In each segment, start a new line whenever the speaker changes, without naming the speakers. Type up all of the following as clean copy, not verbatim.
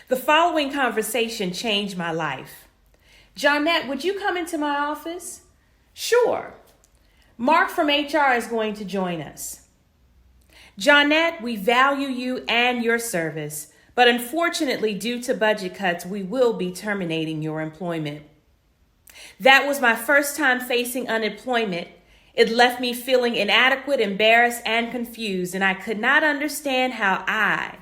The following conversation changed my life. Johnette, would you come into my office? Sure. Mark from HR is going to join us. Johnette, we value you and your service, but unfortunately, due to budget cuts, we will be terminating your employment. That was my first time facing unemployment. It left me feeling inadequate, embarrassed, and confused, and I could not understand how I,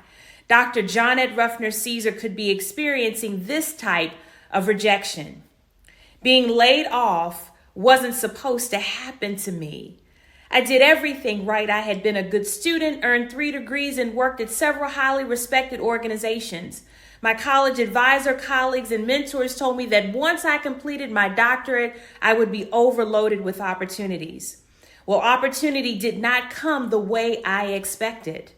Dr. Johnette Ruffner-Ceaser, could be experiencing this type of rejection. Being laid off wasn't supposed to happen to me. I did everything right. I had been a good student, earned 3 degrees, and worked at several highly respected organizations. My college advisor, colleagues, and mentors told me that once I completed my doctorate, I would be overloaded with opportunities. Well, opportunity did not come the way I expected.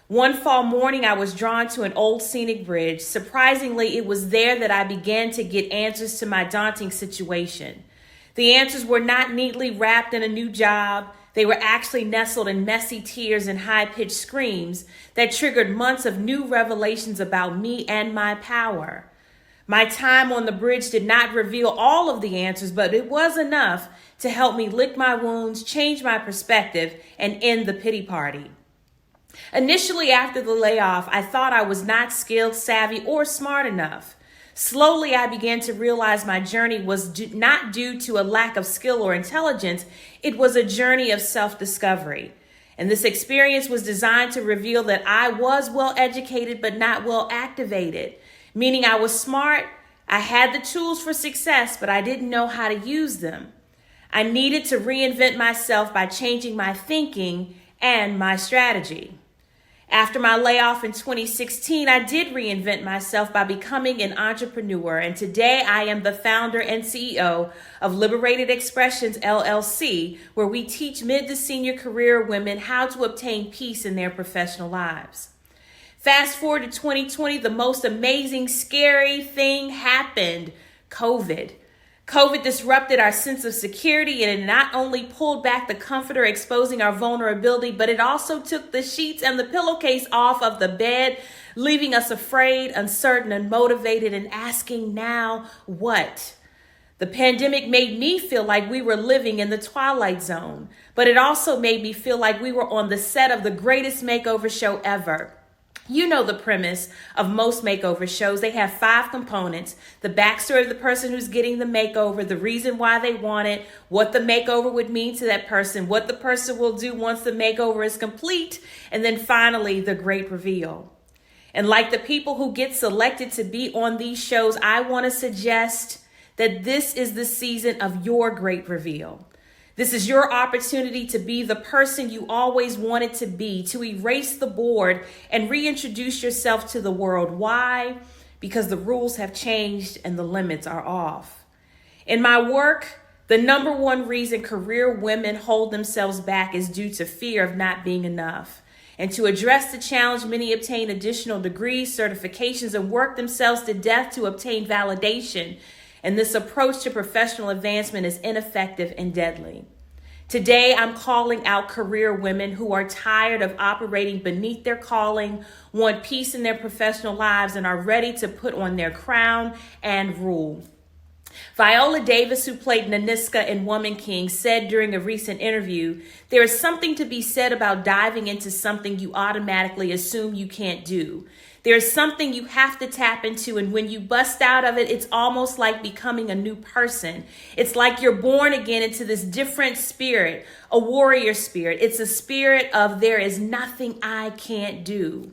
One fall morning, I was drawn to an old scenic bridge. Surprisingly, it was there that I began to get answers to my daunting situation. The answers were not neatly wrapped in a new job. They were actually nestled in messy tears and high-pitched screams that triggered months of new revelations about me and my power. My time on the bridge did not reveal all of the answers, but it was enough to help me lick my wounds, change my perspective, and end the pity party. Initially, after the layoff, I thought I was not skilled, savvy, or smart enough. Slowly, I began to realize my journey was not due to a lack of skill or intelligence. It was a journey of self-discovery. And this experience was designed to reveal that I was well educated, but not well activated, meaning I was smart. I had the tools for success, but I didn't know how to use them. I needed to reinvent myself by changing my thinking and my strategy. After my layoff in 2016, I did reinvent myself by becoming an entrepreneur, and today I am the founder and CEO of Liberated Expressions, LLC, where we teach mid to senior career women how to obtain peace in their professional lives. Fast forward to 2020, the most amazing, scary thing happened: COVID. COVID disrupted our sense of security, and it not only pulled back the comforter, exposing our vulnerability, but it also took the sheets and the pillowcase off of the bed, leaving us afraid, uncertain, unmotivated, and asking, now what? The pandemic made me feel like we were living in the twilight zone, but it also made me feel like we were on the set of the greatest makeover show ever. You know the premise of most makeover shows. They have 5 components: the backstory of the person who's getting the makeover, the reason why they want it, what the makeover would mean to that person, what the person will do once the makeover is complete, and then finally, the great reveal. And like the people who get selected to be on these shows, I want to suggest that this is the season of your great reveal. This is your opportunity to be the person you always wanted to be, to erase the board and reintroduce yourself to the world. Why? Because the rules have changed and the limits are off. In my work, the number one reason career women hold themselves back is due to fear of not being enough. And to address the challenge, many obtain additional degrees, certifications, and work themselves to death to obtain validation. And this approach to professional advancement is ineffective and deadly. Today, I'm calling out career women who are tired of operating beneath their calling, want peace in their professional lives, and are ready to put on their crown and rule. Viola Davis, who played Nanisca in Woman King, said during a recent interview, "There is something to be said about diving into something you automatically assume you can't do. There's something you have to tap into, and when you bust out of it, it's almost like becoming a new person. It's like you're born again into this different spirit, a warrior spirit. It's a spirit of there is nothing I can't do."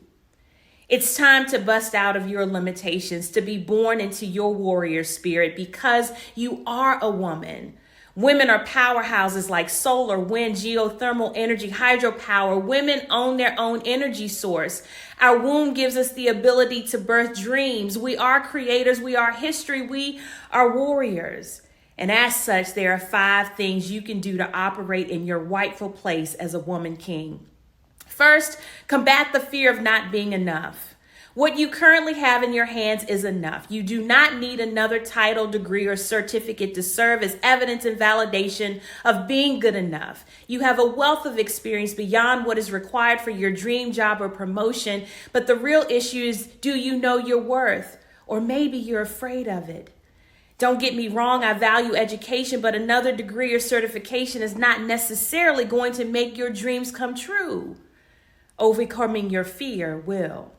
It's time to bust out of your limitations, to be born into your warrior spirit, because you are a woman. Women are powerhouses like solar, wind, geothermal energy, hydropower. Women own their own energy source. Our womb gives us the ability to birth dreams. We are creators. We are history. We are warriors. And as such, there are 5 things you can do to operate in your rightful place as a woman king. First, combat the fear of not being enough. What you currently have in your hands is enough. You do not need another title, degree, or certificate to serve as evidence and validation of being good enough. You have a wealth of experience beyond what is required for your dream job or promotion, but the real issue is, do you know your worth? Or maybe you're afraid of it. Don't get me wrong, I value education, but another degree or certification is not necessarily going to make your dreams come true. Overcoming your fear will.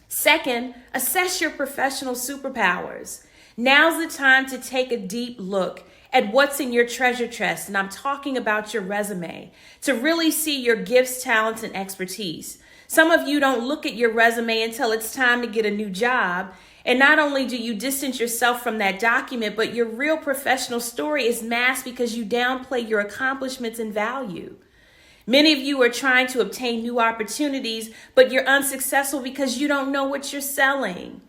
Second, assess your professional superpowers. Now's the time to take a deep look at what's in your treasure chest, and I'm talking about your resume, to really see your gifts, talents, and expertise. Some of you don't look at your resume until it's time to get a new job, and not only do you distance yourself from that document, but your real professional story is masked because you downplay your accomplishments and value. Many of you are trying to obtain new opportunities, but you're unsuccessful because you don't know what you're selling.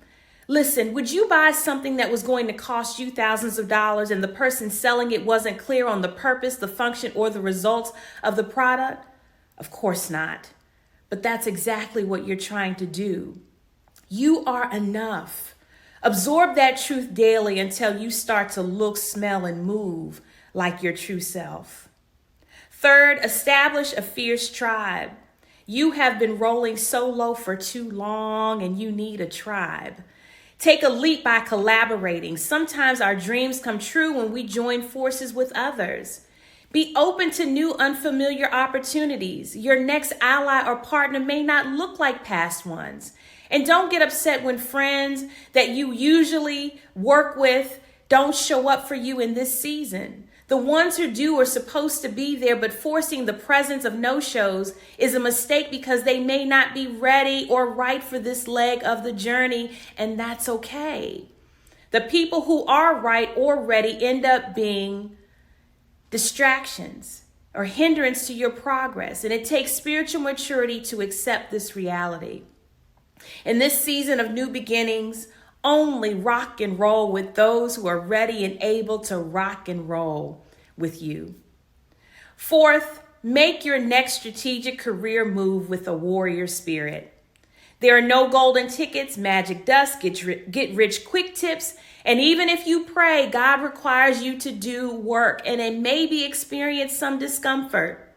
Listen, would you buy something that was going to cost you thousands of dollars and the person selling it wasn't clear on the purpose, the function, or the results of the product? Of course not. But that's exactly what you're trying to do. You are enough. Absorb that truth daily until you start to look, smell, and move like your true self. Third, establish a fierce tribe. You have been rolling solo for too long and you need a tribe. Take a leap by collaborating. Sometimes our dreams come true when we join forces with others. Be open to new unfamiliar opportunities. Your next ally or partner may not look like past ones. And don't get upset when friends that you usually work with don't show up for you in this season. The ones who do are supposed to be there, but forcing the presence of no-shows is a mistake because they may not be ready or right for this leg of the journey, and that's okay. The people who are right or ready end up being distractions or hindrance to your progress, and it takes spiritual maturity to accept this reality. In this season of new beginnings, only rock and roll with those who are ready and able to rock and roll with you. Fourth, make your next strategic career move with a warrior spirit. There are no golden tickets, magic dust, get rich quick tips, and even if you pray, God requires you to do work and maybe experience some discomfort.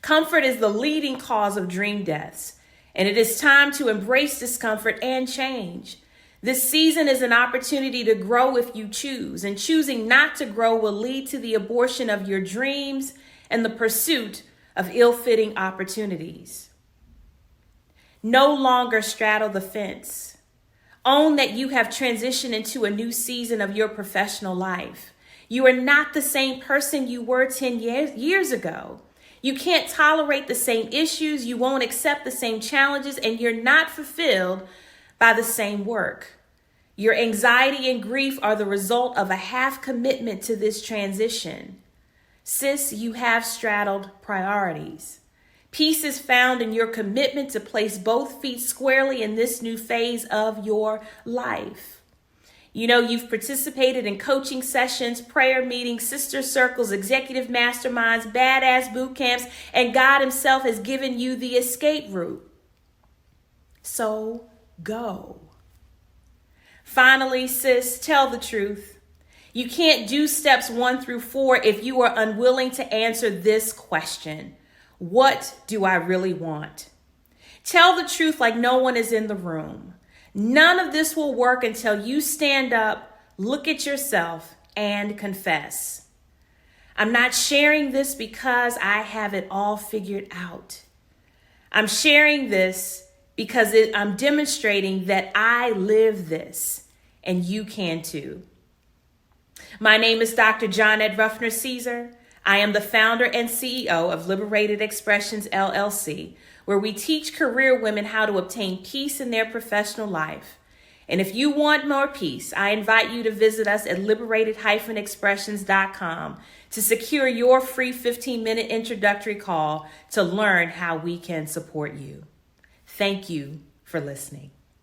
Comfort is the leading cause of dream deaths, and it is time to embrace discomfort and change. This season is an opportunity to grow if you choose, and choosing not to grow will lead to the abortion of your dreams and the pursuit of ill-fitting opportunities. No longer straddle the fence. Own that you have transitioned into a new season of your professional life. You are not the same person you were 10 years ago. You can't tolerate the same issues, you won't accept the same challenges, and you're not fulfilled by the same work. Your anxiety and grief are the result of a half commitment to this transition. Sis, you have straddled priorities. Peace is found in your commitment to place both feet squarely in this new phase of your life. You know, you've participated in coaching sessions, prayer meetings, sister circles, executive masterminds, badass boot camps, and God himself has given you the escape route. So go. Finally, sis, tell the truth. You can't do steps 1 through 4 if you are unwilling to answer this question. What do I really want? Tell the truth like no one is in the room. None of this will work until you stand up, look at yourself, and confess. I'm not sharing this because I have it all figured out. I'm sharing this because I'm demonstrating that I live this, and you can too. My name is Dr. Johnette Ruffner-Ceaser. I am the founder and CEO of Liberated Expressions, LLC, where we teach career women how to obtain peace in their professional life. And if you want more peace, I invite you to visit us at liberated-expressions.com to secure your free 15-minute introductory call to learn how we can support you. Thank you for listening.